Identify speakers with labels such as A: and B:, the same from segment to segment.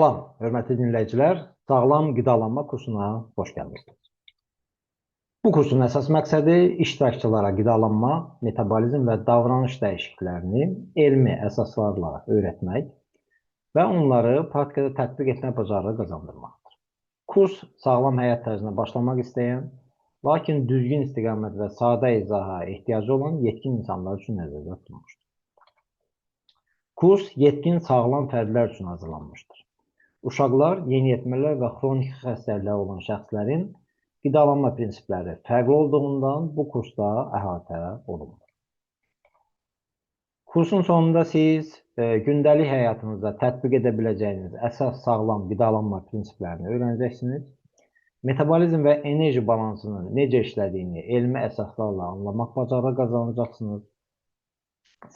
A: Salam, hörmətli dinləyicilər. Sağlam qidalanma kursuna xoş gəlmisiniz. Bu kursun əsas məqsədi iştirakçılara qidalanma, metabolizm və davranış dəyişikliklərini elmi əsaslarla öyrətmək və onları praktikada tətbiq etmək bacarığı qazandırmaqdır. Kurs sağlam həyat tərzinə başlamaq istəyən, lakin düzgün istiqamət və sadə izaha ehtiyacı olan yetkin insanlar üçün nəzərdə tutulmuşdur. Kurs yetkin sağlam fərdlər üçün hazırlanmışdır. Uşaqlar, yeniyetmələr və xronik xəstəlikləri olan şəxslərin qidalanma prinsipləri fərqli olduğundan bu kursda əhatə olunur. Kursun sonunda siz gündəlik həyatınızda tətbiq edə biləcəyiniz əsas sağlam qidalanma prinsiplərini öyrənəcəksiniz. Metabolizm və enerji balansının necə işlədiyini elmi əsaslarla anlamaq bacarığı qazanacaqsınız.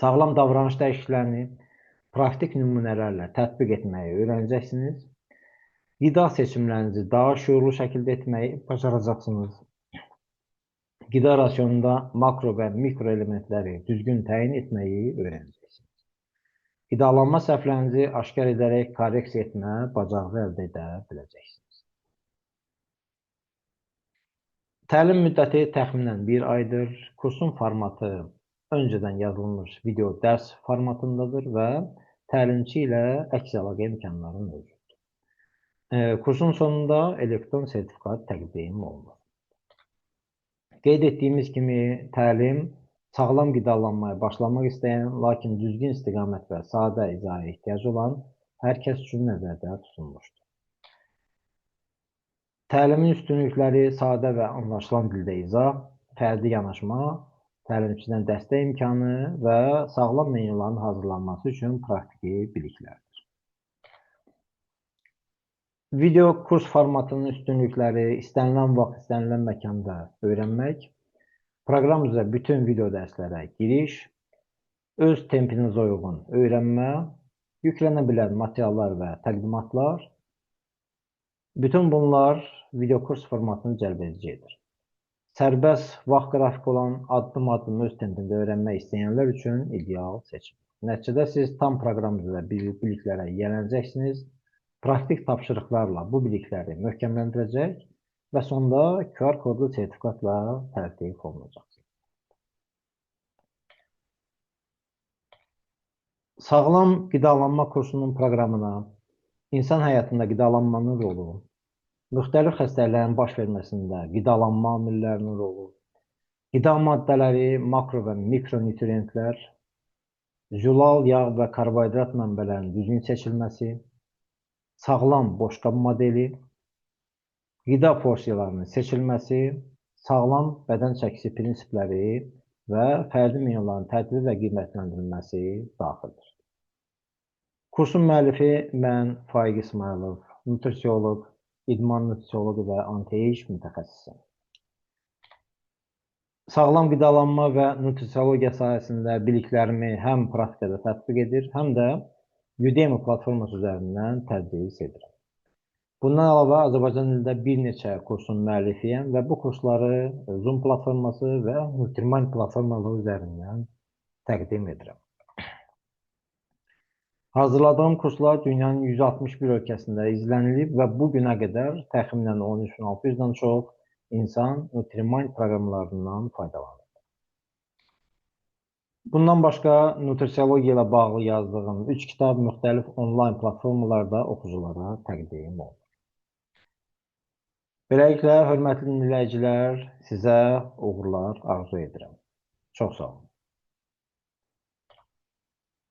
A: Sağlam davranış dəyişikliklərini praktik nümunələrlə tətbiq etməyi öyrənəcəksiniz. Qida seçimlərinizi daha şüurlu şəkildə etməyi bacaracaqsınız. Qida rasionunda makro və mikro elementləri düzgün təyin etməyi öyrənəcəksiniz. Qidalanma səhvlərinizi aşkar edərək korreksiya etmə bacarığı əldə edə biləcəksiniz. Təlim müddəti təxminən 1 aydır. Kursun formatı öncədən yazılmış video dərs formatındadır və təlimçi ilə əks əlaqə imkanları mövcuddur. Kursun sonunda elektron sertifikat təqdim olunur. Qeyd etdiyimiz kimi təlim sağlam qidalanmaya başlamaq istəyən, lakin düzgün istiqamət və sadə izaha ehtiyacı olan hər kəs üçün nəzərdə tutulmuşdur. Təlimin üstünlükləri sadə və anlaşılan dildə izah, fərdi yanaşma, təlimçidən dəstək imkanı və sağlam menyuların hazırlanması üçün praktiki biliklərdir. Video kurs formatının üstünlükləri istənilən vaxt, istənilən məkanda öyrənmək, proqram üzrə bütün video dərslərə giriş, öz tempinizə uyğun öyrənmə, yüklənə bilən materiallar və təqdimatlar, bütün bunlar video kurs formatını cəlb edici edir. Sərbəst vaxt qrafiki olan addım-addım öz tempində öyrənmək istəyənlər üçün ideal seçim. Nəticədə siz tam proqram üzrə biliklərə yiyələnəcəksiniz, praktik tapşırıqlarla bu bilikləri möhkəmləndirəcək və sonda QR kodlu sertifikatla tərtib olunacaqsınız. Sağlam qidalanma kursunun proqramına insan həyatında qidalanmanın rolu, müxtəlif xəstəliklərin baş verməsində qidalanma amillərinin rolu, qida maddələri, makro və mikronutriyentlər, zülal, yağ və karbohidrat mənbələrinin düzgün seçilməsi, sağlam boşqab modeli, qida porsiyalarının seçilməsi, sağlam bədən çəkisi prinsipləri və fərdi menyuların tərtibi və qiymətləndirilməsi daxildir. Kursun müəllifi mən Faiq İsmailov, nutrisiolog, idman nutrisioloqu və anti-age mütəxəssisiyəm. Sağlam qidalanma və nutrisiologiya sahəsində biliklərimi həm praktikada tətbiq edir, həm də Udemy platforması üzərindən tədris edirəm. Bundan əlavə Azərbaycan dilində bir neçə kursun müəllifiyəm və bu kursları Zoom platforması və Nutrimind platformaları üzərindən təqdim edirəm. Hazırladığım kurslar dünyanın 161 ölkəsində izlənilib və bu günə qədər təxminən 13.600-dən çox insan Nutrimind proqramlarından faydalanır. Bundan başqa nutrisiologiya ilə bağlı yazdığım 3 kitab müxtəlif onlayn platformalarda oxuculara təqdim olunur. Beləliklə, hörmətli dinləyicilər, sizə uğurlar arzu edirəm. Çox sağ olun.